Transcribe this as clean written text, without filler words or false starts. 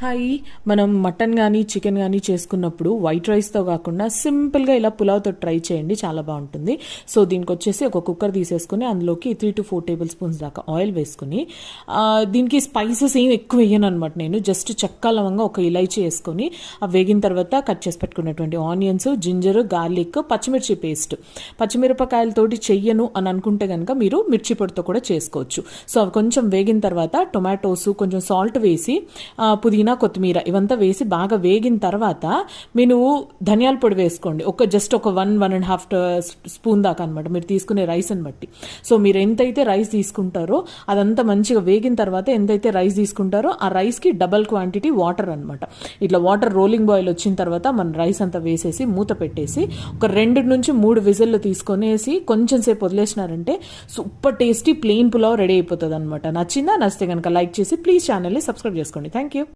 Hi, మనం mutton కానీ chicken కానీ చేసుకున్నప్పుడు వైట్ రైస్తో కాకుండా సింపుల్గా ఇలా పులావ్తో ట్రై చేయండి, చాలా బాగుంటుంది. సో దీనికి వచ్చేసి ఒక కుక్కర్ తీసేసుకుని అందులోకి 3 to 4 టేబుల్ స్పూన్స్ దాకా ఆయిల్ వేసుకుని దీనికి స్పైసెస్ ఏం ఎక్కువ వేయను అనమాట. నేను జస్ట్ చెక్క లవంగా ఒక ఇలైచీ వేసుకొని అవి వేగిన తర్వాత కట్ చేసి పెట్టుకున్నటువంటి ఆనియన్స్, జింజర్, గార్లిక్, పచ్చిమిర్చి పేస్ట్. పచ్చిమిరపకాయలతోటి చెయ్యను అని అనుకుంటే కనుక మీరు మిర్చి పొడితో కూడా చేసుకోవచ్చు. సో అవి కొంచెం వేగిన తర్వాత టొమాటోస్, కొంచెం సాల్ట్ వేసి పుదీనా, కొత్తిమీర ఇవంతా వేసి బాగా వేగిన తర్వాత మీరు ధనియాల పొడి వేసుకోండి. జస్ట్ ఒక 1.5 స్పూన్ దాకా అనమాట, మీరు తీసుకునే రైస్ అని బట్టి. సో మీరు ఎంతైతే రైస్ తీసుకుంటారో అదంతా మంచిగా వేగిన తర్వాత ఎంతైతే రైస్ తీసుకుంటారో ఆ రైస్కి డబల్ క్వాంటిటీ వాటర్ అనమాట. ఇట్లా వాటర్ రోలింగ్ బాయిల్ వచ్చిన తర్వాత మన రైస్ అంతా వేసేసి మూత పెట్టేసి ఒక 2 నుంచి 3 విజిల్లు తీసుకొనేసి కొంచెం సేపు వదిలేసినారంటే super tasty plain pulao ready అయిపోతుంది అనమాట. నచ్చితే కనుక లైక్ చేసి ప్లీజ్ ఛానల్ని సబ్స్క్రైబ్ చేసుకోండి. Thank you.